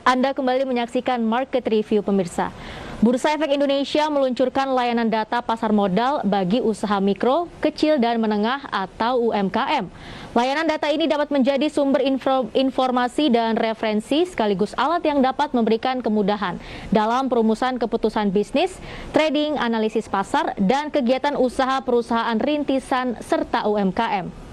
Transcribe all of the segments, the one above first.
Anda kembali menyaksikan Market Review pemirsa. Bursa Efek Indonesia meluncurkan layanan data pasar modal bagi usaha mikro, kecil, dan menengah atau UMKM. Layanan data ini dapat menjadi sumber informasi dan referensi sekaligus alat yang dapat memberikan kemudahan dalam perumusan keputusan bisnis, trading, analisis pasar, dan kegiatan usaha perusahaan rintisan serta UMKM.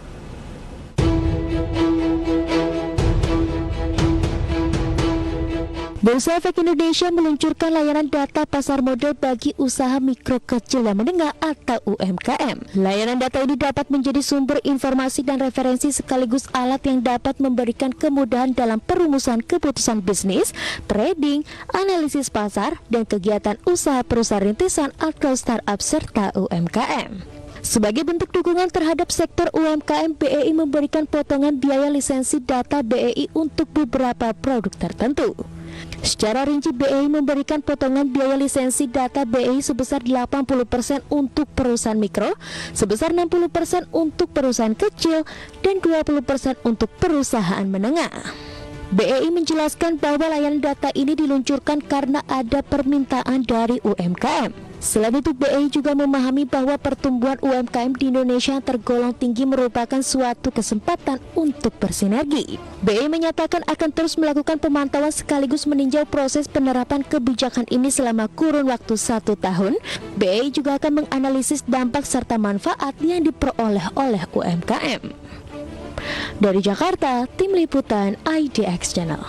Bursa Efek Indonesia meluncurkan layanan data pasar modal bagi usaha mikro, kecil, dan menengah atau UMKM. Layanan data ini dapat menjadi sumber informasi dan referensi sekaligus alat yang dapat memberikan kemudahan dalam perumusan keputusan bisnis, trading, analisis pasar, dan kegiatan usaha perusahaan rintisan atau startup serta UMKM. Sebagai bentuk dukungan terhadap sektor UMKM, BEI memberikan potongan biaya lisensi data BEI untuk beberapa produk tertentu. Secara rinci, BEI memberikan potongan biaya lisensi data BEI sebesar 80% untuk perusahaan mikro, sebesar 60% untuk perusahaan kecil, dan 20% untuk perusahaan menengah. BEI menjelaskan bahwa layanan data ini diluncurkan karena ada permintaan dari UMKM. Selain itu, BEI juga memahami bahwa pertumbuhan UMKM di Indonesia yang tergolong tinggi merupakan suatu kesempatan untuk bersinergi. BEI menyatakan akan terus melakukan pemantauan sekaligus meninjau proses penerapan kebijakan ini selama kurun waktu 1 tahun. BEI juga akan menganalisis dampak serta manfaat yang diperoleh oleh UMKM. Dari Jakarta, Tim Liputan IDX Channel.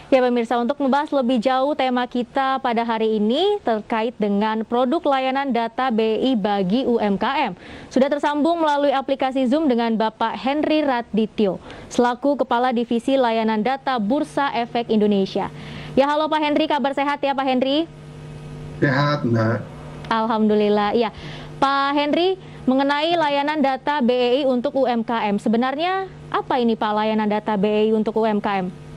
Ya pemirsa, untuk membahas lebih jauh tema kita pada hari ini terkait dengan produk layanan data BEI bagi UMKM. Sudah tersambung melalui aplikasi Zoom dengan Bapak Henry Radityo, selaku Kepala Divisi Layanan Data Bursa Efek Indonesia. Ya, halo Pak Henry, kabar sehat ya Pak Henry? Sehat, Mbak. Alhamdulillah. Ya, Pak Henry, mengenai layanan data BEI untuk UMKM, sebenarnya apa ini Pak layanan data BEI untuk UMKM?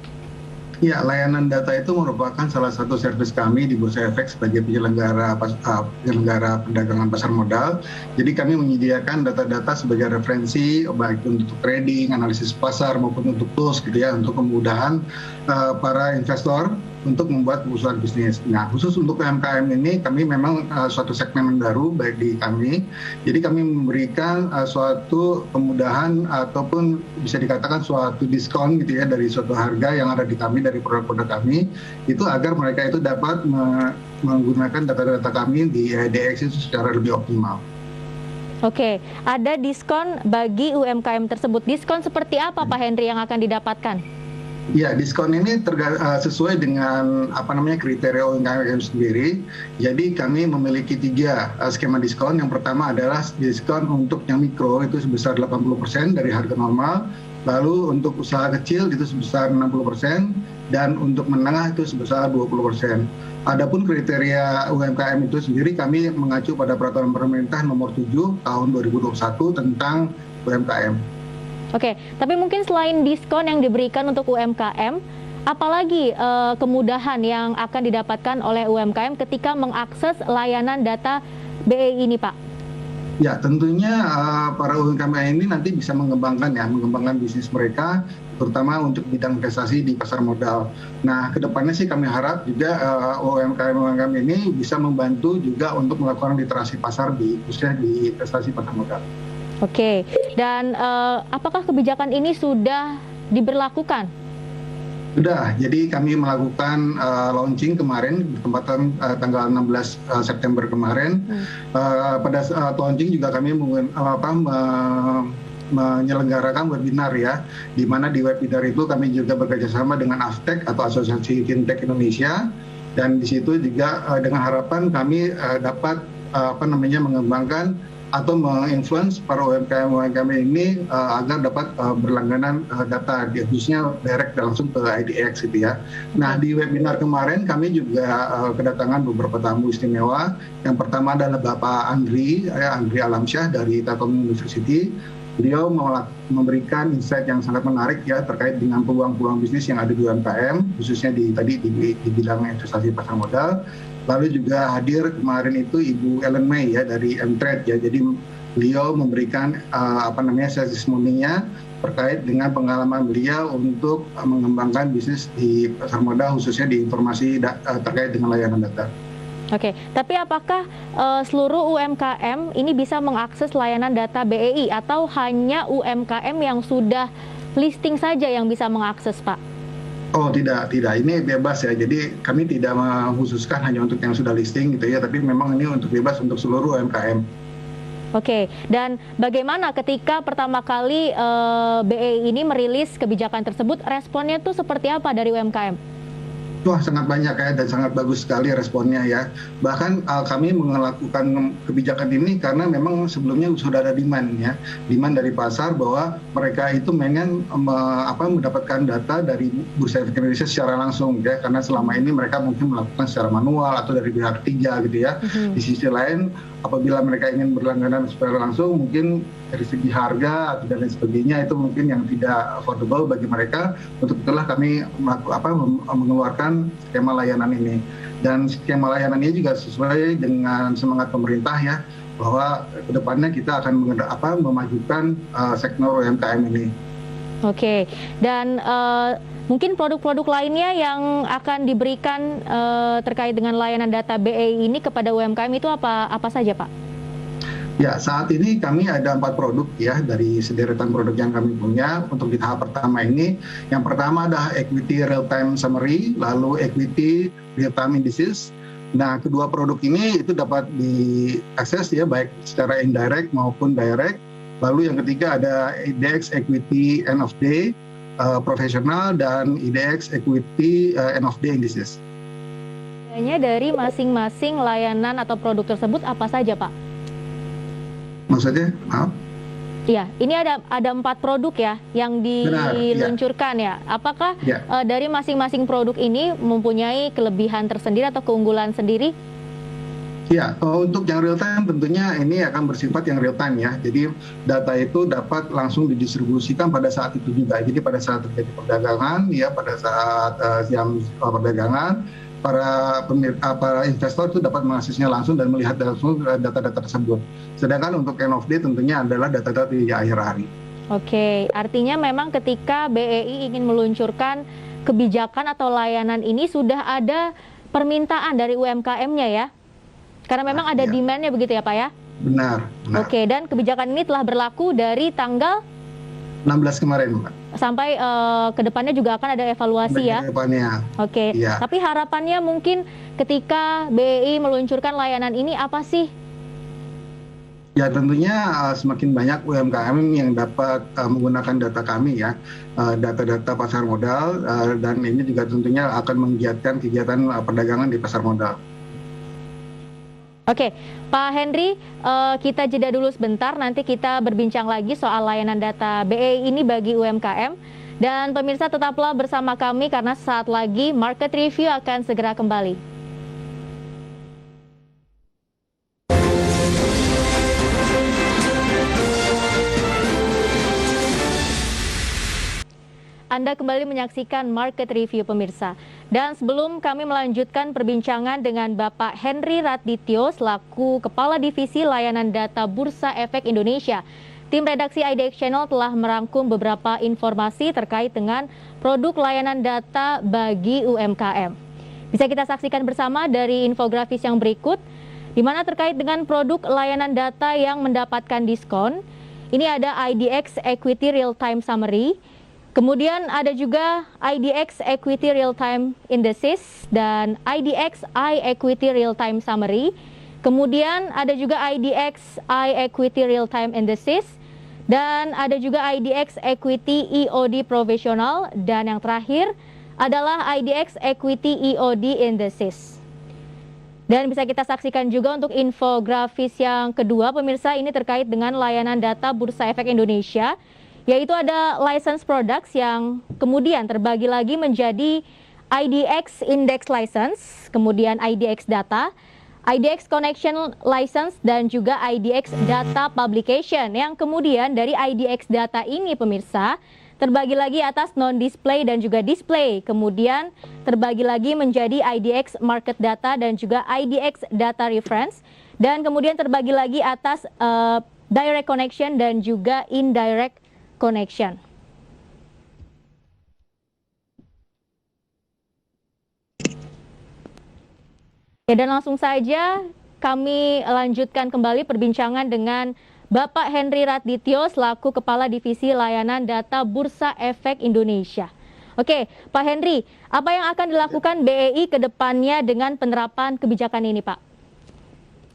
Ya, layanan data itu merupakan salah satu servis kami di Bursa Efek sebagai penyelenggara perdagangan pasar modal. Jadi kami menyediakan data-data sebagai referensi baik untuk trading, analisis pasar maupun untuk tools gitu ya, untuk kemudahan para investor untuk membuat keputusan bisnis. Nah, khusus untuk UMKM ini kami memang suatu segmen baru baik di kami. Jadi kami memberikan suatu kemudahan ataupun bisa dikatakan suatu diskon gitu ya dari suatu harga yang ada di kami dari produk-produk kami itu agar mereka itu dapat menggunakan data-data kami di IDX itu secara lebih optimal. Oke, ada diskon bagi UMKM tersebut. Diskon seperti apa Pak Henry yang akan didapatkan? Ya, diskon ini sesuai dengan kriteria UMKM sendiri. Jadi kami memiliki 3 skema diskon. Yang pertama adalah diskon untuk yang mikro itu sebesar 80% dari harga normal. Lalu untuk usaha kecil itu sebesar 60% dan untuk menengah itu sebesar 20%. Adapun kriteria UMKM itu sendiri kami mengacu pada peraturan pemerintah nomor 7 tahun 2021 tentang UMKM. Oke, tapi mungkin selain diskon yang diberikan untuk UMKM, apalagi kemudahan yang akan didapatkan oleh UMKM ketika mengakses layanan data BEI ini, Pak? Ya, tentunya para UMKM ini nanti bisa mengembangkan bisnis mereka, terutama untuk bidang investasi di pasar modal. Nah, kedepannya sih kami harap juga UMKM ini bisa membantu juga untuk melakukan literasi pasar khususnya di investasi pasar modal. Oke, dan apakah kebijakan ini sudah diberlakukan? Sudah, jadi kami melakukan launching kemarin, bertepatan tanggal 16 September kemarin. Pada saat launching juga kami menyelenggarakan webinar ya, di mana di webinar itu kami juga bekerjasama dengan AFTEC atau Asosiasi Fintech Indonesia, dan di situ juga dengan harapan kami dapat mengembangkan atau menginfluence para UMKM ini agar dapat berlangganan data, khususnya direct langsung ke IDX gitu ya. Nah, di webinar kemarin kami juga kedatangan beberapa tamu istimewa. Yang pertama adalah Bapak Andri Alamsyah dari Telkom University. Beliau memberikan insight yang sangat menarik ya terkait dengan peluang-peluang bisnis yang ada di UMKM, khususnya di bidang investasi pasar modal. Lalu juga hadir kemarin itu Ibu Ellen May ya dari M-Trade ya. Jadi beliau memberikan testimoninya terkait dengan pengalaman beliau untuk mengembangkan bisnis di pasar modal, khususnya di informasi terkait dengan layanan data. Oke, tapi apakah seluruh UMKM ini bisa mengakses layanan data BEI atau hanya UMKM yang sudah listing saja yang bisa mengakses, Pak? Oh tidak, ini bebas ya. Jadi kami tidak mengkhususkan hanya untuk yang sudah listing gitu ya, tapi memang ini untuk bebas untuk seluruh UMKM. Oke, dan bagaimana ketika pertama kali BEI ini merilis kebijakan tersebut, responnya itu seperti apa dari UMKM? Wah, sangat banyak ya, dan sangat bagus sekali responnya ya. Bahkan kami melakukan kebijakan ini karena memang sebelumnya sudah ada demand ya, demand dari pasar bahwa mereka itu pengen mendapatkan data dari Bursa Efek Indonesia secara langsung ya, karena selama ini mereka mungkin melakukan secara manual atau dari pihak ketiga gitu ya. Di sisi lain, apabila mereka ingin berlangganan secara langsung, mungkin dari segi harga atau dan lain sebagainya itu mungkin yang tidak affordable bagi mereka. Untuk itulah kami mengeluarkan skema layanan ini, dan skema layanan ini juga sesuai dengan semangat pemerintah ya, bahwa kedepannya kita akan memajukan sektor UMKM ini. Oke, dan mungkin produk-produk lainnya yang akan diberikan terkait dengan layanan data BEI ini kepada UMKM itu apa saja, Pak? Ya, saat ini kami ada 4 produk ya dari sederetan produk yang kami punya. Untuk di tahap pertama ini, yang pertama adalah Equity Real Time Summary, lalu Equity Real Time Indices. Nah, kedua produk ini itu dapat diakses ya, baik secara indirect maupun direct. Lalu yang ketiga ada IDX Equity End of Day Profesional dan IDX Equity End of Day Indices. Dari masing-masing layanan atau produk tersebut apa saja, Pak? Maksudnya, maaf? Iya, ini ada 4 produk ya yang diluncurkan ya. Apakah dari masing-masing produk ini mempunyai kelebihan tersendiri atau keunggulan sendiri? Ya, untuk yang real time tentunya ini akan bersifat yang real time ya. Jadi data itu dapat langsung didistribusikan pada saat itu juga. Jadi pada saat terjadi perdagangan ya, pada saat jam perdagangan, para investor itu dapat mengaksesnya langsung dan melihat langsung data-data tersebut. Sedangkan untuk end of day tentunya adalah data-data di akhir hari. Oke, artinya memang ketika BEI ingin meluncurkan kebijakan atau layanan ini sudah ada permintaan dari UMKM-nya ya? Karena memang ada demand-nya begitu ya Pak ya? Benar. Oke, dan kebijakan ini telah berlaku dari tanggal 16 kemarin, Mbak. Sampai ke depannya juga akan ada evaluasi ya? Kedepannya. Oke, tapi harapannya mungkin ketika BEI meluncurkan layanan ini apa sih? Ya tentunya semakin banyak UMKM yang dapat menggunakan data kami ya, data-data pasar modal, dan ini juga tentunya akan menggiatkan kegiatan perdagangan di pasar modal. Oke, Pak Henry, kita jeda dulu sebentar, nanti kita berbincang lagi soal layanan data BEI ini bagi UMKM. Dan pemirsa tetaplah bersama kami karena saat lagi Market Review akan segera kembali. Anda kembali menyaksikan Market Review pemirsa. Dan sebelum kami melanjutkan perbincangan dengan Bapak Henry Radityo selaku Kepala Divisi Layanan Data Bursa Efek Indonesia, tim redaksi IDX Channel telah merangkum beberapa informasi terkait dengan produk layanan data bagi UMKM. Bisa kita saksikan bersama dari infografis yang berikut, di mana terkait dengan produk layanan data yang mendapatkan diskon. Ini ada IDX Equity Real Time Summary, kemudian ada juga IDX Equity Real Time Indices dan IDX iEquity Real Time Summary. Kemudian ada juga IDX iEquity Real Time Indices dan ada juga IDX Equity EOD Professional dan yang terakhir adalah IDX Equity EOD Indices. Dan bisa kita saksikan juga untuk infografis yang kedua pemirsa, ini terkait dengan layanan data Bursa Efek Indonesia, yaitu ada license products yang kemudian terbagi lagi menjadi IDX Index License, kemudian IDX Data, IDX Connection License, dan juga IDX Data Publication. Yang kemudian dari IDX Data ini pemirsa terbagi lagi atas non-display dan juga display. Kemudian terbagi lagi menjadi IDX Market Data dan juga IDX Data Reference. Dan kemudian terbagi lagi atas direct connection dan juga indirect connection. Ya, dan langsung saja kami lanjutkan kembali perbincangan dengan Bapak Henry Radityo selaku Kepala Divisi Layanan Data Bursa Efek Indonesia. Oke, Pak Henry, apa yang akan dilakukan BEI ke depannya dengan penerapan kebijakan ini, Pak?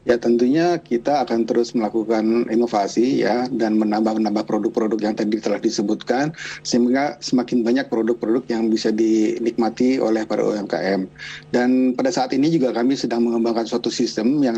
Ya tentunya kita akan terus melakukan inovasi ya dan menambah produk-produk yang tadi telah disebutkan sehingga semakin banyak produk-produk yang bisa dinikmati oleh para UMKM. Dan pada saat ini juga kami sedang mengembangkan suatu sistem yang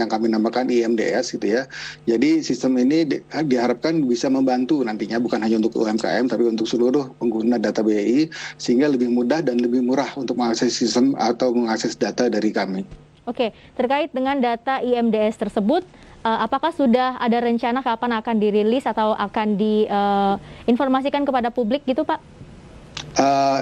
kami namakan IMDS gitu ya. Jadi sistem ini diharapkan bisa membantu nantinya bukan hanya untuk UMKM tapi untuk seluruh pengguna data BEI sehingga lebih mudah dan lebih murah untuk mengakses sistem atau mengakses data dari kami. Oke, terkait dengan data IMDS tersebut, apakah sudah ada rencana kapan akan dirilis atau akan diinformasikan kepada publik gitu, Pak?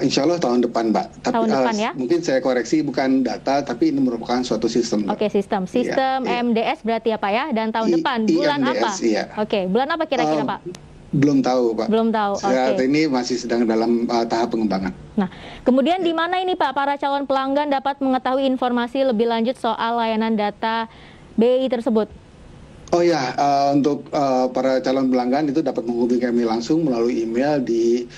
Insya Allah tahun depan, Mbak. Tapi, tahun depan ya? Mungkin saya koreksi, bukan data, tapi ini merupakan suatu sistem. Oke, sistem Iya. IMDS berarti ya, Pak ya? Dan tahun depan, bulan IMDS, apa? Iya. Oke, bulan apa kira-kira, Pak? Belum tahu, Pak. Belum tahu, Saat oke. ini masih sedang dalam tahap pengembangan. Nah, kemudian di mana ini Pak para calon pelanggan dapat mengetahui informasi lebih lanjut soal layanan data BEI tersebut? Oh ya, untuk para calon pelanggan itu dapat menghubungi kami langsung melalui email di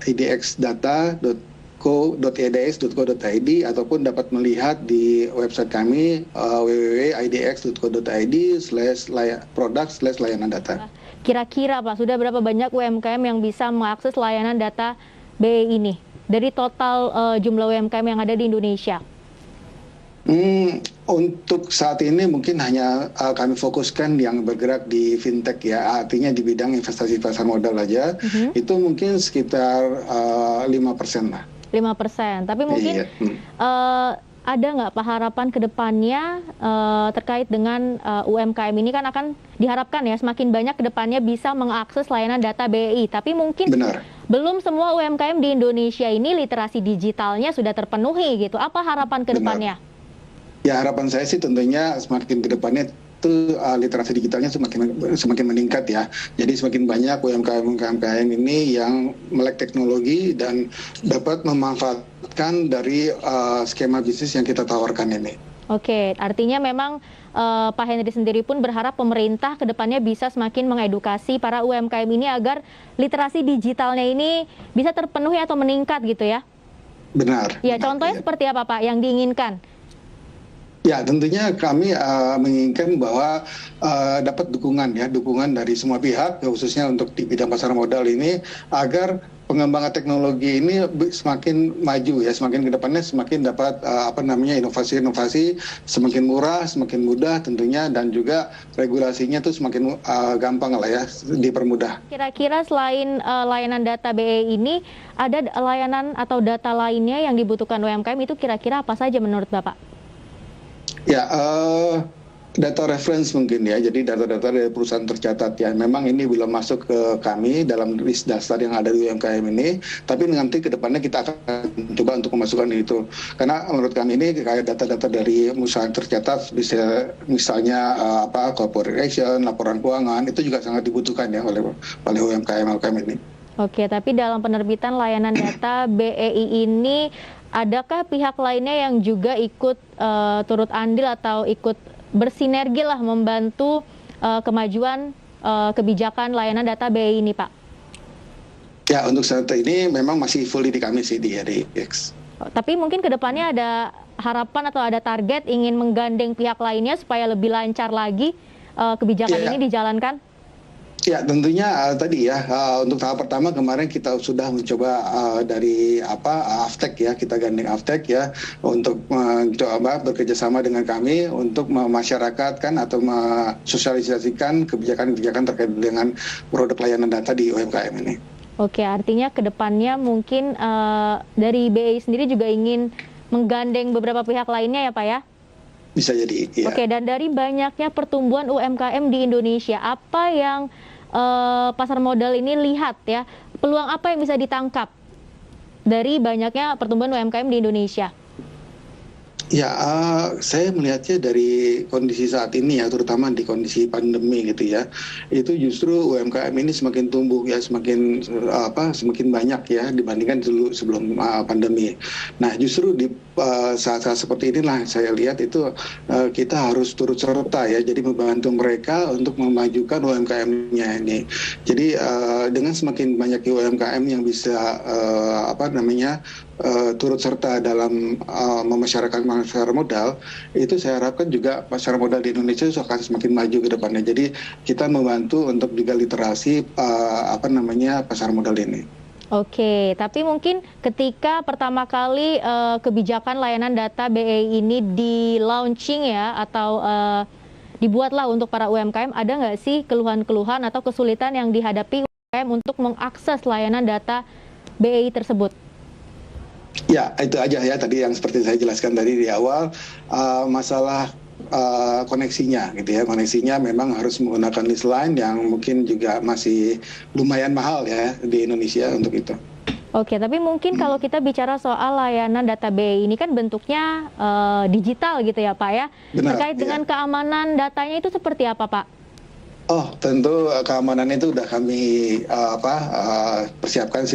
idxdata.co.eds.co.id ataupun dapat melihat di website kami www.idx.co.id/product/layanan data. Kira-kira Pak, sudah berapa banyak UMKM yang bisa mengakses layanan data BEI ini? Dari total jumlah UMKM yang ada di Indonesia? Untuk saat ini mungkin hanya kami fokuskan yang bergerak di fintech ya, artinya di bidang investasi pasar modal aja, itu mungkin sekitar 5% lah. 5%, tapi mungkin ada nggak Pak harapan ke depannya terkait dengan UMKM ini kan akan diharapkan ya semakin banyak ke depannya bisa mengakses layanan data BEI, tapi mungkin belum semua UMKM di Indonesia ini literasi digitalnya sudah terpenuhi gitu. Apa harapan ke depannya? Ya harapan saya sih tentunya semakin ke depannya itu literasi digitalnya semakin meningkat ya. Jadi semakin banyak UMKM ini yang melek teknologi dan dapat memanfaatkan dari skema bisnis yang kita tawarkan ini. Oke, artinya memang Pak Henry sendiri pun berharap pemerintah ke depannya bisa semakin mengedukasi para UMKM ini agar literasi digitalnya ini bisa terpenuhi atau meningkat gitu ya? Benar. Ya, contohnya seperti apa Pak yang diinginkan? Ya tentunya kami menginginkan bahwa dapat dukungan dari semua pihak khususnya untuk di bidang pasar modal ini agar pengembangan teknologi ini semakin maju ya, semakin ke depannya semakin dapat inovasi-inovasi semakin murah, semakin mudah tentunya dan juga regulasinya tuh semakin gampang lah ya, dipermudah. Kira-kira selain layanan data BEI ini ada layanan atau data lainnya yang dibutuhkan UMKM itu kira-kira apa saja menurut Bapak? Ya, data reference mungkin ya, jadi data-data dari perusahaan tercatat ya. Memang ini belum masuk ke kami dalam list dasar yang ada di UMKM ini, tapi nanti ke depannya kita akan coba untuk memasukkan itu. Karena menurut kami ini kayak data-data dari perusahaan tercatat, bisa misalnya corporation, laporan keuangan, itu juga sangat dibutuhkan ya oleh UMKM ini. Oke, tapi dalam penerbitan layanan data BEI ini, adakah pihak lainnya yang juga ikut turut andil atau ikut bersinergi lah membantu kemajuan kebijakan layanan data BEI ini, Pak? Ya, untuk saat ini memang masih fully di kami sih di IDX. Tapi mungkin ke depannya ada harapan atau ada target ingin menggandeng pihak lainnya supaya lebih lancar lagi kebijakan ini dijalankan? Ya tentunya tadi ya untuk tahap pertama kemarin kita sudah mencoba dari Avtek ya, kita gandeng Avtek ya untuk mencoba bekerjasama dengan kami untuk memasyarakatkan atau mensosialisasikan kebijakan-kebijakan terkait dengan produk layanan data di UMKM ini. Oke, artinya ke depannya mungkin dari BEI sendiri juga ingin menggandeng beberapa pihak lainnya ya Pak ya? Bisa jadi, ya. Oke, dan dari banyaknya pertumbuhan UMKM di Indonesia, apa yang pasar modal ini lihat ya peluang apa yang bisa ditangkap dari banyaknya pertumbuhan UMKM di Indonesia? Ya, saya melihatnya dari kondisi saat ini ya, terutama di kondisi pandemi gitu ya, itu justru UMKM ini semakin tumbuh ya, semakin banyak ya dibandingkan dulu sebelum pandemi. Nah, justru di saat-saat seperti inilah saya lihat itu kita harus turut serta ya, jadi membantu mereka untuk memajukan UMKM-nya ini. Jadi dengan semakin banyak UMKM yang bisa turut serta dalam memasyarakatkan pasar modal, itu saya harapkan juga pasar modal di Indonesia akan semakin maju ke depannya. Jadi kita membantu untuk juga literasi pasar modal ini. Oke, tapi mungkin ketika pertama kali kebijakan layanan data BEI ini di-launching ya, atau dibuatlah untuk para UMKM, ada nggak sih keluhan-keluhan atau kesulitan yang dihadapi UMKM untuk mengakses layanan data BEI tersebut? Ya, itu aja ya tadi yang seperti saya jelaskan tadi di awal, masalah koneksinya gitu ya. Koneksinya memang harus menggunakan list line yang mungkin juga masih lumayan mahal ya di Indonesia untuk itu. Oke, tapi mungkin kalau kita bicara soal layanan data BEI ini kan bentuknya digital gitu ya Pak ya. Benar, terkait dengan keamanan datanya itu seperti apa Pak? Oh, tentu keamanan itu udah kami persiapkan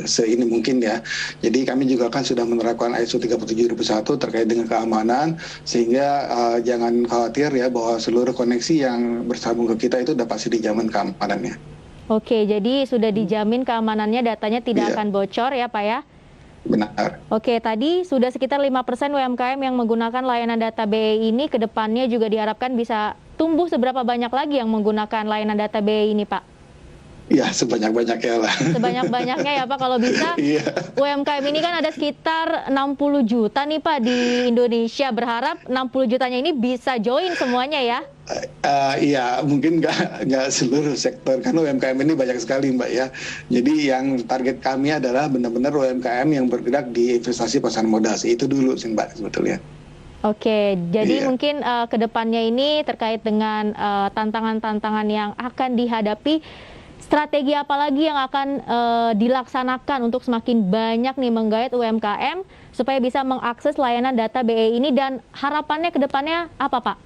seini mungkin ya. Jadi kami juga kan sudah menerapkan ISO 37001 terkait dengan keamanan, sehingga jangan khawatir ya bahwa seluruh koneksi yang bersambung ke kita itu udah pasti dijamin keamanannya. Oke, jadi sudah dijamin keamanannya, datanya tidak akan bocor ya Pak ya? Benar. Oke, tadi sudah sekitar 5% UMKM yang menggunakan layanan data BEI ini, ke depannya juga diharapkan bisa tumbuh seberapa banyak lagi yang menggunakan layanan data BEI ini, Pak? Ya, sebanyak-banyaknya lah. Sebanyak-banyaknya ya, Pak, kalau bisa. UMKM ini kan ada sekitar 60 juta nih, Pak, di Indonesia. Berharap 60 jutanya ini bisa join semuanya ya? Iya, mungkin nggak seluruh sektor, karena UMKM ini banyak sekali Mbak ya. Jadi yang target kami adalah benar-benar UMKM yang bergerak di investasi pasar modal. Itu dulu sih Mbak sebetulnya. Oke, jadi mungkin kedepannya ini terkait dengan tantangan-tantangan yang akan dihadapi, strategi apa lagi yang akan dilaksanakan untuk semakin banyak nih menggait UMKM supaya bisa mengakses layanan data BEI ini, dan harapannya kedepannya apa Pak?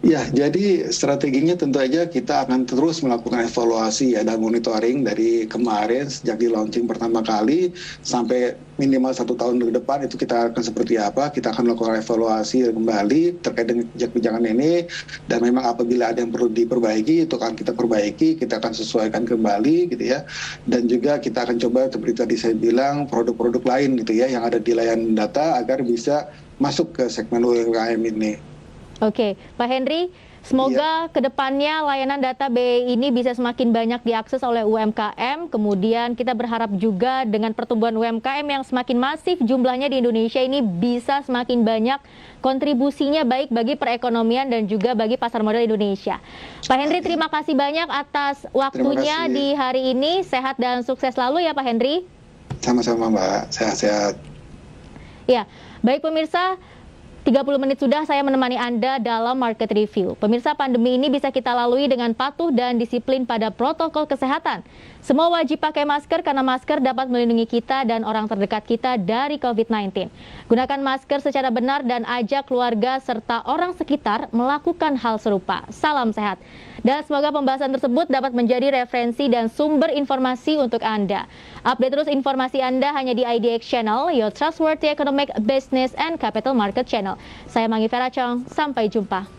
Ya, jadi strateginya tentu aja kita akan terus melakukan evaluasi ya dan monitoring dari kemarin sejak di launching pertama kali sampai minimal 1 tahun ke depan, itu kita akan seperti apa. Kita akan melakukan evaluasi kembali terkait dengan kebijakan ini, dan memang apabila ada yang perlu diperbaiki itu akan kita perbaiki, kita akan sesuaikan kembali gitu ya. Dan juga kita akan coba seperti tadi saya bilang produk-produk lain gitu ya yang ada di layanan data agar bisa masuk ke segmen UMKM ini. Oke, Pak Henry, semoga kedepannya layanan data BEI ini bisa semakin banyak diakses oleh UMKM. Kemudian kita berharap juga dengan pertumbuhan UMKM yang semakin masif jumlahnya di Indonesia ini bisa semakin banyak kontribusinya baik bagi perekonomian dan juga bagi pasar modal Indonesia. Pak Henry, terima kasih banyak atas waktunya di hari ini. Sehat dan sukses selalu ya Pak Henry. Sama-sama Mbak, sehat-sehat. Ya, baik pemirsa. 30 menit sudah saya menemani Anda dalam Market Review. Pemirsa, pandemi ini bisa kita lalui dengan patuh dan disiplin pada protokol kesehatan. Semua wajib pakai masker karena masker dapat melindungi kita dan orang terdekat kita dari COVID-19. Gunakan masker secara benar dan ajak keluarga serta orang sekitar melakukan hal serupa. Salam sehat. Dan semoga pembahasan tersebut dapat menjadi referensi dan sumber informasi untuk Anda. Update terus informasi Anda hanya di IDX Channel, your trustworthy economic, business, and capital market channel. Saya Mangi Feracong, sampai jumpa.